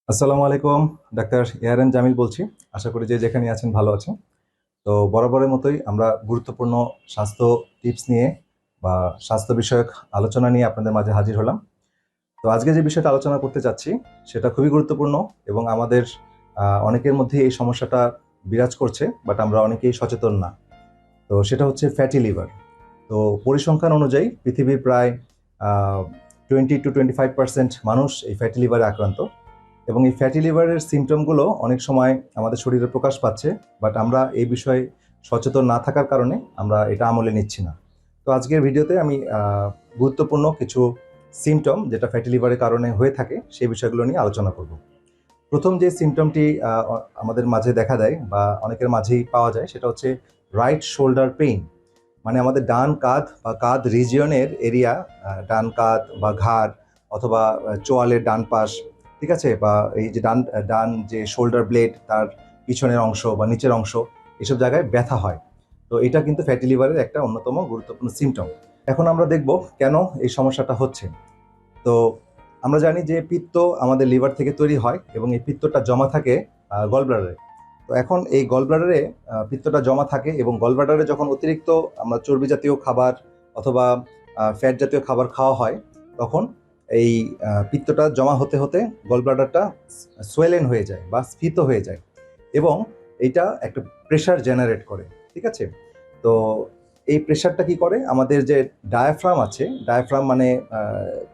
আসসালামু আলাইকুম। ডাক্তার এআরএন জামিল বলছি। আশা করি যে যেখানে আছেন ভালো আছেন। তো বরাবরের মতোই আমরা গুরুত্বপূর্ণ স্বাস্থ্য টিপস নিয়ে বা স্বাস্থ্য বিষয়ক আলোচনা নিয়ে আপনাদের মাঝে হাজির হলাম। তো আজকে যে বিষয়টা আলোচনা করতে চাচ্ছি সেটা খুবই গুরুত্বপূর্ণ এবং আমাদের অনেকের মধ্যে এই সমস্যাটা বিরাজ করছে, বাট আমরা অনেকেই সচেতন না। তো সেটা হচ্ছে ফ্যাটি লিভার। তো পরিসংখ্যান অনুযায়ী পৃথিবীর প্রায় 20 to 25% মানুষ এই ফ্যাটি লিভারে আক্রান্ত। এবং এই ফ্যাটি লিভারের সিমটমগুলো অনেক সময় আমাদের শরীরে প্রকাশ পাচ্ছে, বাট আমরা এই বিষয়ে সচেতন না থাকার কারণে আমরা এটা আমলে নিচ্ছি না। তো আজকের ভিডিওতে আমি গুরুত্বপূর্ণ কিছু সিমটম যেটা ফ্যাটি লিভারের কারণে হয়ে থাকে সেই বিষয়গুলো নিয়ে আলোচনা করব। প্রথম যে সিমটমটি আমাদের মাঝে দেখা দেয় বা অনেকের মাঝেই পাওয়া যায় সেটা হচ্ছে রাইট শোল্ডার পেইন। মানে আমাদের ডান কাঁধ বা কাঁধ রিজিয়নের এরিয়া, ডান কাঁধ বা ঘাড় অথবা চোয়ালের ডান পাশ, ঠিক আছে, বা এই যে ডান ডান যে শোল্ডার ব্লেড তার পিছনের অংশ বা নিচের অংশ, এসব জায়গায় ব্যথা হয়। তো এটা কিন্তু ফ্যাটি লিভারের একটা অন্যতম গুরুত্বপূর্ণ সিমটম। এখন আমরা দেখব কেন এই সমস্যাটা হচ্ছে। তো আমরা জানি যে পিত্ত আমাদের লিভার থেকে তৈরি হয় এবং এই পিত্তটা জমা থাকে গলব্লাডারে। তো এখন এই গলব্লাডারে পিত্তটা জমা থাকে এবং গলব্লাডারে যখন অতিরিক্ত আমরা চর্বি জাতীয় খাবার অথবা ফ্যাট জাতীয় খাবার খাওয়া হয়, তখন এই পিত্তটা জমা হতে হতে গলব্লাডারটা সোয়েলেন হয়ে যায় বা স্ফীত হয়ে যায় এবং এইটা একটা প্রেশার জেনারেট করে, ঠিক আছে। তো এই প্রেশারটা কি করে, আমাদের যে ডায়াফ্রাম আছে, ডায়াফ্রাম মানে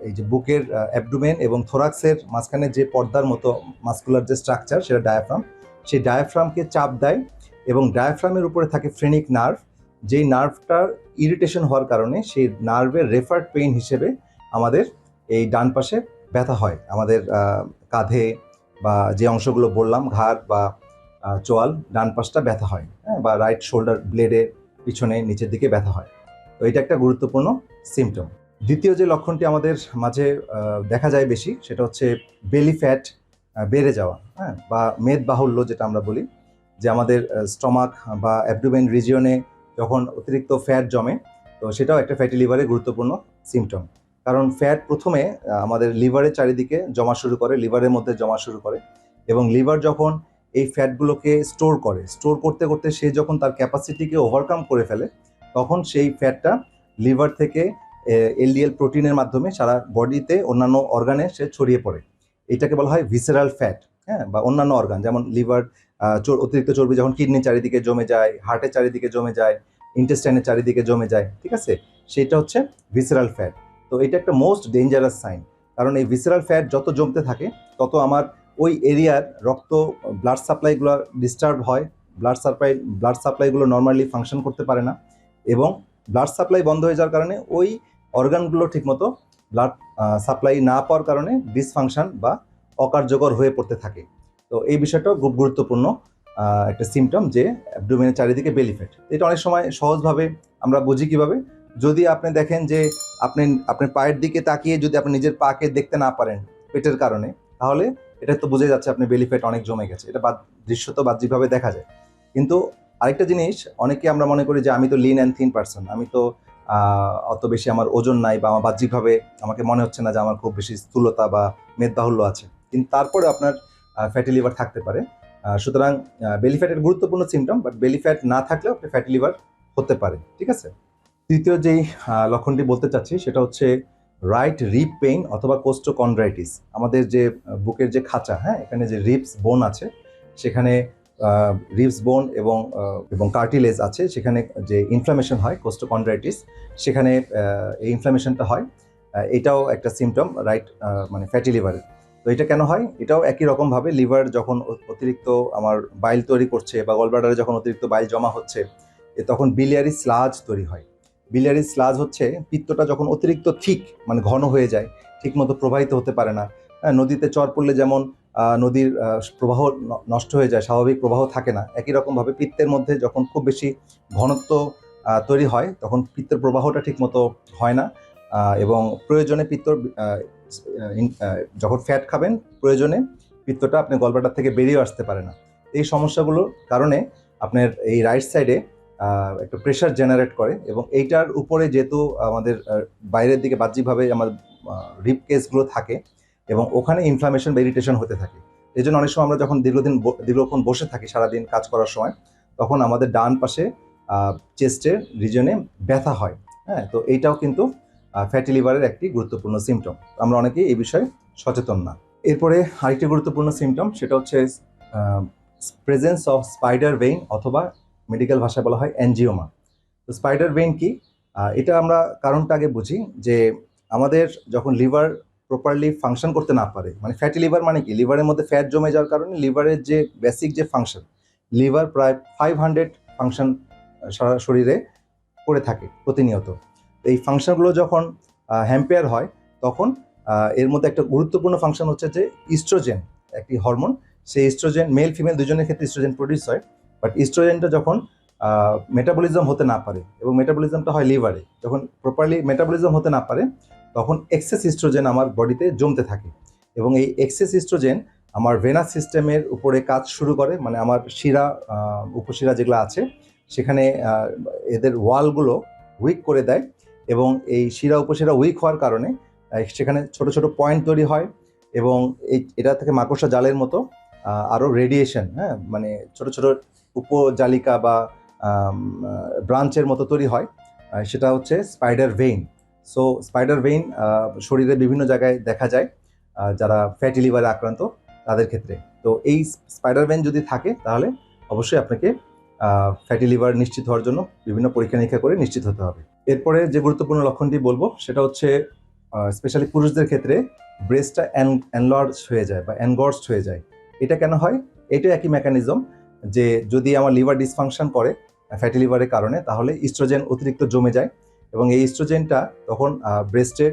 এই যে বুকের অ্যাবডোমেন এবং থোরাক্সের মাঝখানে যে পর্দার মতো মাসকুলার যে স্ট্রাকচার, সেটা ডায়াফ্রাম। সেই ডায়াফ্রামকে চাপ দেয় এবং ডায়াফ্রামের উপরে থাকে ফ্রেনিক নার্ভ। যেই নার্ভটার ইরিটেশন হওয়ার কারণে সেই নার্ভের রেফার্ড পেইন হিসেবে আমাদের এই ডান পাশে ব্যথা হয়, আমাদের কাঁধে বা যে অংশগুলো বললাম ঘাড় বা চোয়াল, ডান পাশটা ব্যথা হয়, হ্যাঁ, বা রাইট শোল্ডার ব্লেডে পিছনে নিচের দিকে ব্যথা হয়। তো এটা একটা গুরুত্বপূর্ণ সিমটম। দ্বিতীয় যে লক্ষণটি আমাদের মাঝে দেখা যায় বেশি, সেটা হচ্ছে বেলি ফ্যাট বেড়ে যাওয়া, হ্যাঁ, বা মেদ বাহুল্য যেটা আমরা বলি, যে আমাদের স্টমাক বা অ্যাবডোমেন রিজিয়নে যখন অতিরিক্ত ফ্যাট জমে, তো সেটাও একটা ফ্যাটি লিভারের গুরুত্বপূর্ণ সিমটম। কারণ ফ্যাট প্রথমে আমাদের লিভারের চারিদিকে জমা শুরু করে, লিভারের মধ্যে জমা শুরু করে এবং লিভার যখন এই ফ্যাটগুলোকে স্টোর করতে করতে সে যখন তার ক্যাপাসিটিকে ওভারকাম করে ফেলে, তখন সেই ফ্যাটটা লিভার থেকে এলডিএল প্রোটিনের মাধ্যমে সারা বডিতে অন্যান্য অর্গানে সে ছড়িয়ে পড়ে। এটাকে বলা হয় ভিসেরাল ফ্যাট, হ্যাঁ, বা অন্যান্য অর্গান যেমন লিভার অতিরিক্ত চর্বি যখন কিডনির চারিদিকে জমে যায়, হার্টের চারিদিকে জমে যায়, ইন্টেস্টাইনের চারিদিকে জমে যায়, ঠিক আছে, সেটা হচ্ছে ভিসেরাল ফ্যাট। তো এটা একটা মোস্ট ডেঞ্জারাস সাইন, কারণ এই ভিসেরাল ফ্যাট যত জমতে থাকে তত আমার ওই এরিয়ার রক্ত ব্লাড সাপ্লাইগুলো ডিস্টার্ব হয়, ব্লাড সাপ্লাইগুলো নর্মালি ফাংশন করতে পারে না এবং ব্লাড সাপ্লাই বন্ধ হয়ে যাওয়ার কারণে ওই অর্গানগুলো ঠিকমতো ব্লাড সাপ্লাই না পাওয়ার কারণে ডিসফাংশন বা অকার্যকর হয়ে পড়তে থাকে। তো এই বিষয়টাও খুব গুরুত্বপূর্ণ একটা সিমটম, যে অ্যাবডোমেনের চারিদিকে বেলি ফ্যাট। এটা অনেক সময় সহজভাবে আমরা বুঝি কিভাবে, যদি আপনি দেখেন যে আপনি আপনার পায়ের দিকে তাকিয়ে যদি আপনি নিজের পাকে দেখতে না পারেন পেটের কারণে, তাহলে এটা তো বোঝা যাচ্ছে আপনি বেলি ফ্যাট অনেক জমে গেছে। এটা দৃশ্যত বাহ্যিকভাবে দেখা যায়। কিন্তু আরেকটা জিনিস, অনেকে আমরা মনে করি যে আমি তো লিন অ্যান্ড থিন পারসন, আমি তো অত বেশি আমার ওজন নাই বা আমার বাহ্যিকভাবে আমাকে মনে হচ্ছে না যে আমার খুব বেশি স্থূলতা বা মেদবাহুল্য আছে, কিন্তু তারপরে আপনার ফ্যাটি লিভার থাকতে পারে। সুতরাং বেলি ফ্যাটের গুরুত্বপূর্ণ সিমটম, বাট বেলি ফ্যাট না থাকলেও আপনি ফ্যাটি লিভার হতে পারে, ঠিক আছে। তৃতীয় যেই লক্ষণটি বলতে চাচ্ছি সেটা হচ্ছে রাইট রিব পেইন অথবা কোস্টোকন্ড্রাইটিস। আমাদের যে বুকের যে খাঁচা, হ্যাঁ, এখানে যে রিবস বোন আছে, সেখানে রিবস বোন এবং কার্টিলেজ আছে, সেখানে যে ইনফ্লামেশন হয় কোস্টোকন্ড্রাইটিস, সেখানে এই ইনফ্লামেশনটা হয়। এটাও একটা সিমটম রাইট মানে ফ্যাটি লিভারের। তো এটা কেন হয়, এটাও একই রকমভাবে লিভার যখন অতিরিক্ত আমার বাইল তৈরি করছে বা গলব্লাডারে যখন অতিরিক্ত বাইল জমা হচ্ছে, তখন বিলিয়ারি স্লাজ তৈরি হয়। বিলিয়ারি স্লাজ হচ্ছে পিত্তটা যখন অতিরিক্ত থিক মানে ঘন হয়ে যায়, ঠিকমতো প্রবাহিত হতে পারে না। নদীতে চর পড়লে যেমন নদীর প্রবাহ নষ্ট হয়ে যায়, স্বাভাবিক প্রবাহ থাকে না, একই রকমভাবে পিত্তের মধ্যে যখন খুব বেশি ঘনত্ব তৈরি হয়, তখন পিত্তের প্রবাহটা ঠিকমতো হয় না এবং প্রয়োজনে যখন ফ্যাট খাবেন, প্রয়োজনে পিত্তটা আপনি গলব্লাডার থেকে বেরিয়ে আসতে পারে না। এই সমস্যাগুলোর কারণে আপনার এই রাইট সাইডে একটা প্রেশার জেনারেট করে এবং এইটার উপরে যেহেতু আমাদের বাইরের দিকে বাহ্যিকভাবে আমাদের রিব কেসগুলো থাকে এবং ওখানে ইনফ্লামেশন বা ইরিটেশন হতে থাকে। এই জন্য অনেক সময় আমরা যখন দীর্ঘক্ষণ বসে থাকি সারাদিন কাজ করার সময়, তখন আমাদের ডান পাশে চেস্টের রিজনে ব্যথা হয়। হ্যাঁ, তো এইটাও কিন্তু ফ্যাটি লিভারের একটি গুরুত্বপূর্ণ সিমটম। আমরা অনেকেই এই বিষয়ে সচেতন না। এরপরে আরেকটি গুরুত্বপূর্ণ সিমটম, সেটা হচ্ছে প্রেজেন্স অফ স্পাইডার ভেইন, অথবা মেডিকেল ভাষায় বলা হয় অ্যানজিওমা। তো স্পাইডার ভেইন কি, এটা আমরা কারণটা আগে বুঝি। যে আমাদের যখন লিভার প্রপারলি ফাংশন করতে না পারে, মানে ফ্যাটি লিভার মানে কি, লিভারের মধ্যে ফ্যাট জমে যাওয়ার কারণে লিভারের যে বেসিক যে ফাংশন, লিভার প্রায় 500 ফাংশন সারা শরীরে করে থাকে প্রতিনিয়ত। এই ফাংশনগুলো যখন হ্যাম্পেয়ার হয়, তখন এর মধ্যে একটা গুরুত্বপূর্ণ ফাংশন হচ্ছে যে ইস্ট্রোজেন, একটি হরমোন। সেই ইস্ট্রোজেন মেল ফিমেল দুজনের ক্ষেত্রে ইস্ট্রোজেন প্রডিউস হয়। বাট ইস্ট্রোজেনটা যখন মেটাবলিজম হতে না পারে, এবং মেটাবলিজমটা হয় লিভারে, যখন প্রপারলি মেটাবলিজম হতে না পারে, তখন এক্সেস ইস্ট্রোজেন আমার বডিতে জমতে থাকে। এবং এই এক্সেস ইস্ট্রোজেন আমার ভেনাস সিস্টেমের উপরে কাজ শুরু করে, মানে আমার শিরা, উপশিরা যেগুলো আছে সেখানে এদের ওয়ালগুলো উইক করে দেয়। এবং এই শিরা উপশিরা উইক হওয়ার কারণে সেখানে ছোট ছোট পয়েন্ট তৈরি হয়, এবং এটা থেকে মাকড়সা জালের মতো আরও রেডিয়েশন, হ্যাঁ, মানে ছোট ছোট উপজালিকা বা ব্রাঞ্চের মতো তৈরি হয়। সেটা হচ্ছে spider vein. So spider vein শরীরে বিভিন্ন জায়গায় দেখা যায় যারা ফ্যাটি লিভারে আক্রান্ত তাদের ক্ষেত্রে। তো এই স্পাইডার ভেইন যদি থাকে, তাহলে অবশ্যই আপনাকে ফ্যাটি লিভার নিশ্চিত হওয়ার জন্য বিভিন্ন পরীক্ষা নিরীক্ষা করে নিশ্চিত হতে হবে। এরপরে যে গুরুত্বপূর্ণ লক্ষণটি বলবো, সেটা হচ্ছে স্পেশালি পুরুষদের ক্ষেত্রে ব্রেস্টটা এনলার্জ হয়ে যায় বা এনগর্সড হয়ে যায়। এটা কেন হয়? এটা একই মেকানিজম, যে যদি আমার লিভার ডিসফাংশন করে ফ্যাটি লিভারের কারণে, তাহলে ইস্ট্রোজেন অতিরিক্ত জমে যায়, এবং এই ইস্ট্রোজেনটা তখন ব্রেস্টের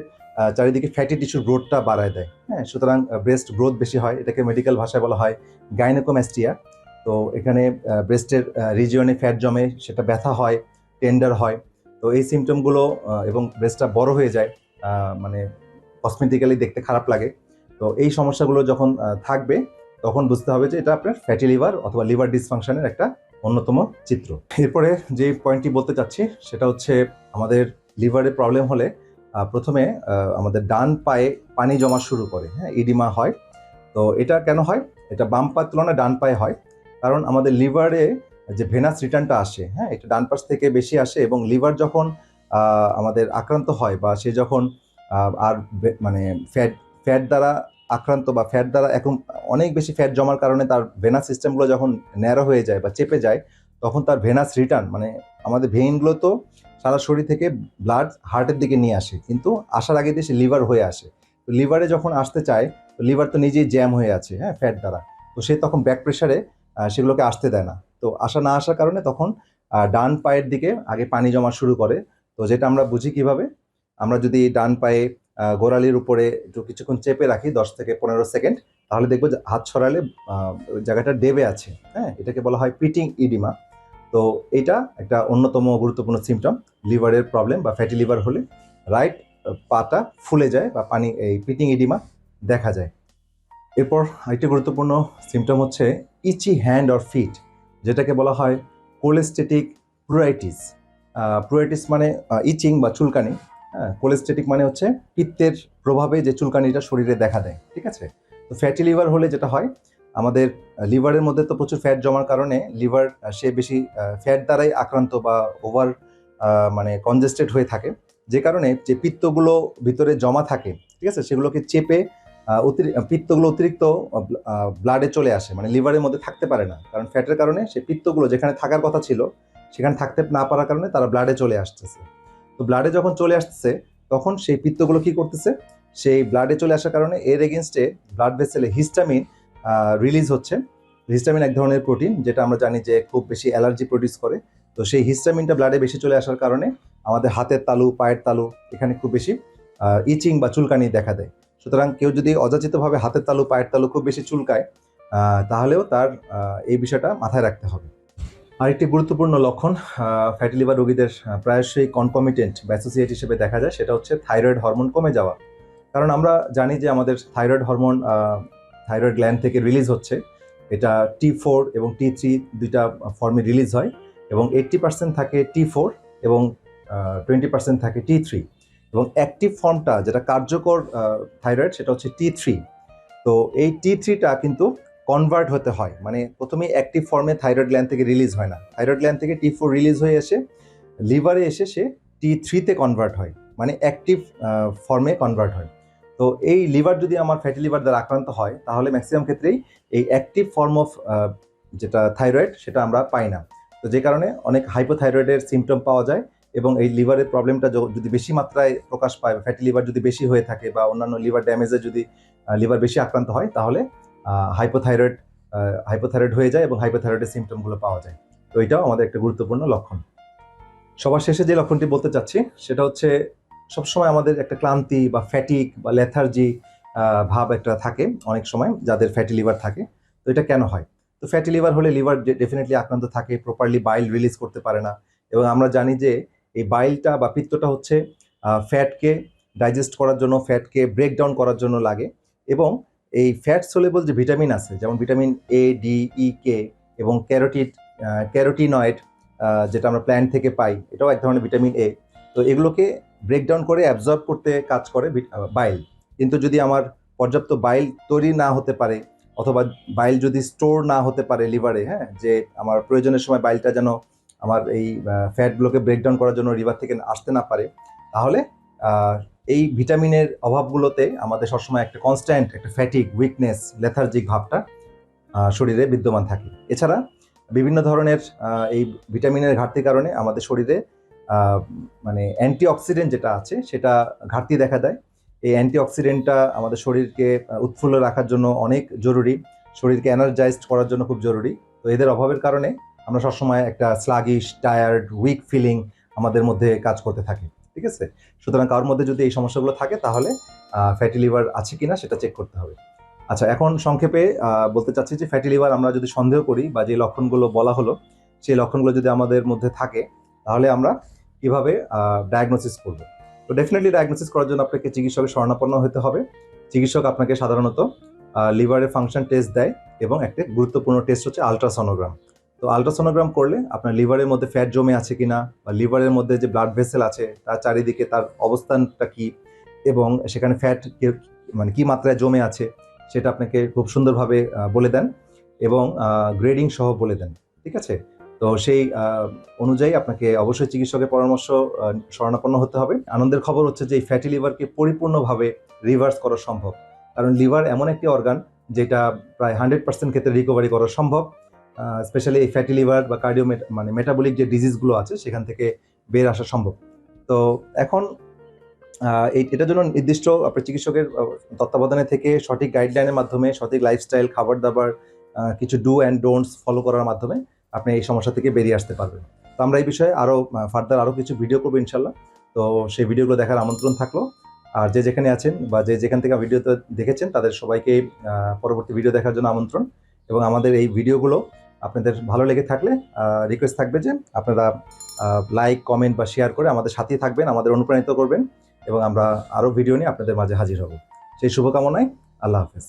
চারিদিকে ফ্যাটি টিস্যুর গ্রোথটা বাড়ায় দেয়। হ্যাঁ, সুতরাং ব্রেস্ট গ্রোথ বেশি হয়। এটাকে মেডিকেল ভাষায় বলা হয় গাইনোকোম্যাস্টিয়া। তো এখানে ব্রেস্টের রিজিয়নে ফ্যাট জমে, সেটা ব্যথা হয়, টেন্ডার হয়। তো এই সিমটমগুলো, এবং ব্রেস্টটা বড় হয়ে যায়, মানে কসমেটিক্যালি দেখতে খারাপ লাগে। তো এই সমস্যাগুলো যখন থাকবে, তখন বুঝতে হবে যে এটা আপনার ফ্যাটি লিভার অথবা লিভার ডিসফাংশনের একটা অন্যতম চিত্র। এরপরে যে পয়েন্টটি বলতে চাচ্ছি, সেটা হচ্ছে আমাদের লিভারে প্রবলেম হলে প্রথমে আমাদের ডান পায়ে পানি জমা শুরু করে, হ্যাঁ, ইডিমা হয়। তো এটা কেন হয়? এটা বাম পায়ের তুলনায় ডান পায়ে হয়, কারণ আমাদের লিভারে যে ভেনাস রিটার্নটা আসে, হ্যাঁ, এটা ডান পাশ থেকে বেশি আসে। এবং লিভার যখন আমাদের আক্রান্ত হয়, বা সে যখন আর মানে ফ্যাট দ্বারা আক্রান্ত, বা ফ্যাট দ্বারা এখন অনেক বেশি ফ্যাট জমার কারণে তার ভেনাস সিস্টেমগুলো যখন ন্যারো হয়ে যায় বা চেপে যায়, তখন তার ভেনাস রিটার্ন, মানে আমাদের ভেইনগুলো তো সারা শরীর থেকে ব্লাড হার্টের দিকে নিয়ে আসে, কিন্তু আসার আগে দিয়ে সে লিভার হয়ে আসে। তো লিভারে যখন আসতে চায়, তো লিভার তো নিজেই জ্যাম হয়ে আছে, হ্যাঁ, ফ্যাট দ্বারা। তো সে তখন ব্যাক প্রেশারে সেগুলোকে আসতে দেয় না। তো না আসার কারণে তখন ডান পায়ের দিকে আগে পানি জমা শুরু করে। তো যেটা আমরা বুঝি কিভাবে, আমরা যদি ডান পায়ে গোড়ালির উপরে একটু কিছুক্ষণ চেপে রাখি 10 থেকে 15 সেকেন্ড, তাহলে দেখবো যে হাত ছড়ালে ওই জায়গাটা ডেবে আছে। হ্যাঁ, এটাকে বলা হয় পিটিং ইডিমা। তো এটা একটা অন্যতম গুরুত্বপূর্ণ সিমটম। লিভারের প্রবলেম বা ফ্যাটি লিভার হলে রাইট পাটা ফুলে যায়, বা পানি, এই পিটিং ইডিমা দেখা যায়। এরপর আরেকটি গুরুত্বপূর্ণ সিমটম হচ্ছে ইচি হ্যান্ড অর ফিট, যেটাকে বলা হয় কোলেস্টেটিক প্রুরাইটিস। প্রুরাইটিস মানে ইচিং বা চুলকানি। হ্যাঁ, কোলেস্টেটিক মানে হচ্ছে পিত্তের প্রভাবে যে চুলকানিটা শরীরে দেখা দেয়, ঠিক আছে? তো ফ্যাটি লিভার হলে যেটা হয়, আমাদের লিভারের মধ্যে তো প্রচুর ফ্যাট জমার কারণে লিভার সে বেশি ফ্যাট দ্বারাই আক্রান্ত বা ওভার মানে কনজেস্টেড হয়ে থাকে, যে কারণে যে পিত্তগুলো ভিতরে জমা থাকে, ঠিক আছে, সেগুলোকে চেপে পিত্তগুলো অতিরিক্ত ব্লাডে চলে আসে, মানে লিভারের মধ্যে থাকতে পারে না, কারণ ফ্যাটের কারণে সেই পিত্তগুলো যেখানে থাকার কথা ছিল সেখানে থাকতে না পারার কারণে তারা ব্লাডে চলে আসতেছে। তো ব্লাডে যখন চলে আসতেছে, তখন সেই পিত্তগুলো কি করতেছে, সেই ব্লাডে চলে আসার কারণে এর এগেনস্টে ব্লাড ভেসেলে হিস্টামিন রিলিজ হচ্ছে। হিস্টামিন এক ধরনের প্রোটিন, যেটা আমরা জানি যে খুব বেশি অ্যালার্জি প্রডিউস করে। তো সেই হিস্টামিনটা ব্লাডে বেশি চলে আসার কারণে আমাদের হাতের তালু, পায়ের তালু এখানে খুব বেশি ইচিং বা চুলকানি দেখা দেয়। সুতরাং কেউ যদি অযাচিতভাবে হাতের তালু, পায়ের তালু খুব বেশি চুলকায়, তাহলেও তার এই বিষয়টা মাথায় রাখতে হবে। আরেকটি গুরুত্বপূর্ণ লক্ষণ ফ্যাটি লিভার রোগীদের প্রায়শই কনকমিটেন্ট বা অ্যাসোসিয়েট হিসেবে দেখা যায়, সেটা হচ্ছে থাইরয়েড হরমোন কমে যাওয়া। কারণ আমরা জানি যে আমাদের থাইরয়েড হরমোন থাইরয়েড গ্ল্যান্ড থেকে রিলিজ হচ্ছে। এটা T4 এবং T3 দুইটা ফর্মে রিলিজ হয়, এবং 80% থাকে T4 এবং 20% থাকে T3। এবং অ্যাক্টিভ ফর্মটা, যেটা কার্যকর থাইরয়েড, সেটা হচ্ছে T3। তো এই T3টা কিন্তু কনভার্ট হতে হয়, মানে প্রথমে অ্যাক্টিভ ফর্মে থাইরয়েড গ্ল্যান্ড থেকে রিলিজ হয় না, থাইরয়েড গ্ল্যান্ড থেকে T4 রিলিজ হয়ে এসে লিভারে এসে সে T3-তে কনভার্ট হয়, মানে অ্যাক্টিভ ফর্মে কনভার্ট হয়। তো এই লিভার যদি আমার ফ্যাটি লিভার দ্বারা আক্রান্ত হয় তাহলে ম্যাক্সিমাম ক্ষেত্রেই এই অ্যাক্টিভ ফর্ম অফ যেটা থাইরয়েড সেটা আমরা পাই না। তো যে কারণে অনেক হাইপোথাইরয়েডের সিমটম পাওয়া যায়, এবং এই লিভারের প্রবলেমটা যদি বেশি মাত্রায় প্রকাশ পায়, ফ্যাটি লিভার যদি বেশি হয়ে থাকে বা অন্যান্য লিভার ড্যামেজে যদি লিভার বেশি আক্রান্ত হয় তাহলে হাইপোথাইরয়েড হয়ে যায় এবং হাইপোথাইরয়েডের সিমটমগুলো পাওয়া যায়। তো এটাও আমাদের একটা গুরুত্বপূর্ণ লক্ষণ। সবার শেষে যে লক্ষণটি বলতে চাচ্ছি সেটা হচ্ছে সবসময় আমাদের একটা ক্লান্তি বা ফ্যাটিক বা লেথার্জি ভাব একটা থাকে অনেক সময় যাদের ফ্যাটি লিভার থাকে। তো এটা কেন হয়? তো ফ্যাটি লিভার হলে লিভার ডেফিনেটলি আক্রান্ত থাকে, প্রপারলি বাইল রিলিজ করতে পারে না, এবং আমরা জানি যে এই বাইলটা বা পিত্তটা হচ্ছে ফ্যাটকে ডাইজেস্ট করার জন্য, ফ্যাটকে ব্রেকডাউন করার জন্য লাগে, এবং এই ফ্যাট সলিবল যে ভিটামিন আছে যেমন vitamin A, D, E, K এবং ক্যারোটিনয়েড যেটা আমরা প্ল্যান্ট থেকে পাই, এটাও এক ধরনের ভিটামিন A। তো এগুলোকে ব্রেকডাউন করে অ্যাবজর্ব করতে কাজ করে বাইল। কিন্তু যদি আমার পর্যাপ্ত বাইল তৈরি না হতে পারে, অথবা বাইল যদি স্টোর না হতে পারে লিভারে, হ্যাঁ, যে আমার প্রয়োজনের সময় বাইলটা যেন আমার এই ফ্যাটগুলোকে ব্রেকডাউন করার জন্য লিভার থেকে আসতে না পারে, তাহলে এই ভিটামিনের অভাবগুলোতে আমাদের সবসময় একটা কনস্ট্যান্ট একটা ফ্যাটিক, উইকনেস, লেথার্জিক ভাবটা শরীরে বিদ্যমান থাকে। এছাড়া বিভিন্ন ধরনের এই ভিটামিনের ঘাটতির কারণে আমাদের শরীরে মানে অ্যান্টিঅক্সিডেন্ট যেটা আছে সেটা ঘাটতি দেখা দেয়। এই অ্যান্টিঅক্সিডেন্টটা আমাদের শরীরকে উৎফুল্ল রাখার জন্য অনেক জরুরি, শরীরকে এনার্জাইজড করার জন্য খুব জরুরি। তো এদের অভাবের কারণে আমরা সবসময় একটা স্লাগিশ, টায়ার্ড, উইক ফিলিং আমাদের মধ্যে কাজ করতে থাকে। ঠিক আছে? সুতরাং কারোর মধ্যে যদি এই সমস্যাগুলো থাকে তাহলে ফ্যাটি লিভার আছে কিনা সেটা চেক করতে হবে। আচ্ছা, এখন সংক্ষেপে বলতে চাচ্ছি যে ফ্যাটি লিভার আমরা যদি সন্দেহ করি বা যে লক্ষণগুলো বলা হলো সেই লক্ষণগুলো যদি আমাদের মধ্যে থাকে তাহলে আমরা কিভাবে ডায়াগনোসিস করব? তো ডেফিনেটলি ডায়াগনোসিস করার জন্য আপনাকে চিকিৎসকের শরণাপন্ন হতে হবে। চিকিৎসক আপনাকে সাধারণত লিভারের ফাংশন টেস্ট দেয়, এবং একটা গুরুত্বপূর্ণ টেস্ট হচ্ছে আলট্রাসোনোগ্রাম। তো আলট্রাসোনোগ্রাম করলে আপনার লিভারের মধ্যে ফ্যাট জমে আছে কিনা, বা লিভারের মধ্যে যে ব্লাড ভেসেল আছে তার চারিদিকে তার অবস্থানটা কি, এবং সেখানে ফ্যাট মানে কি মাত্রায় জমে আছে সেটা আপনাকে খুব সুন্দরভাবে বলে দেন, এবং গ্রেডিং সহ বলে দেন। ঠিক আছে? তো সেই অনুযায়ী আপনাকে অবশ্যই চিকিৎসকের পরামর্শ শরণাপন্ন হতে হবে। আনন্দের খবর হচ্ছে যে এই ফ্যাটি লিভারকে পরিপূর্ণভাবে রিভার্স করা সম্ভব, কারণ লিভার এমন একটি অর্গান যেটা প্রায় 100% ক্ষেত্রে রিকভারি করা সম্ভব, স্পেশালি এই ফ্যাটি লিভার বা মানে মেটাবলিক যে ডিজিজগুলো আছে সেখান থেকে বের আসা সম্ভব। তো এখন এটার জন্য নির্দিষ্ট আপনার চিকিৎসকের তত্ত্বাবধানে থেকে সঠিক গাইডলাইনের মাধ্যমে, সঠিক লাইফস্টাইল, খাবার দাবার, কিছু ডু অ্যান্ড ডোন্টস ফলো করার মাধ্যমে আপনি এই সমস্যা থেকে বেরিয়ে আসতে পারবেন। তো আমরা এই বিষয়ে ফার্দার আরও কিছু ভিডিও করবো ইনশাল্লাহ। তো সেই ভিডিওগুলো দেখার আমন্ত্রণ থাকলো। আর যে যেখানে আছেন বা যে যেখান থেকে ভিডিওতে দেখেছেন তাদের সবাইকে পরবর্তী ভিডিও দেখার জন্য আমন্ত্রণ। এবং আমাদের এই ভিডিওগুলো আপনাদের ভালো লেগে থাকলে রিকোয়েস্ট থাকবে যে আপনারা লাইক, কমেন্ট বা শেয়ার করে আমাদের সাথেই থাকবেন, আমাদের অনুপ্রাণিত করবেন, এবং আমরা আরও ভিডিও নিয়ে আপনাদের মাঝে হাজির হব। সেই শুভকামনায় আল্লাহ হাফেজ।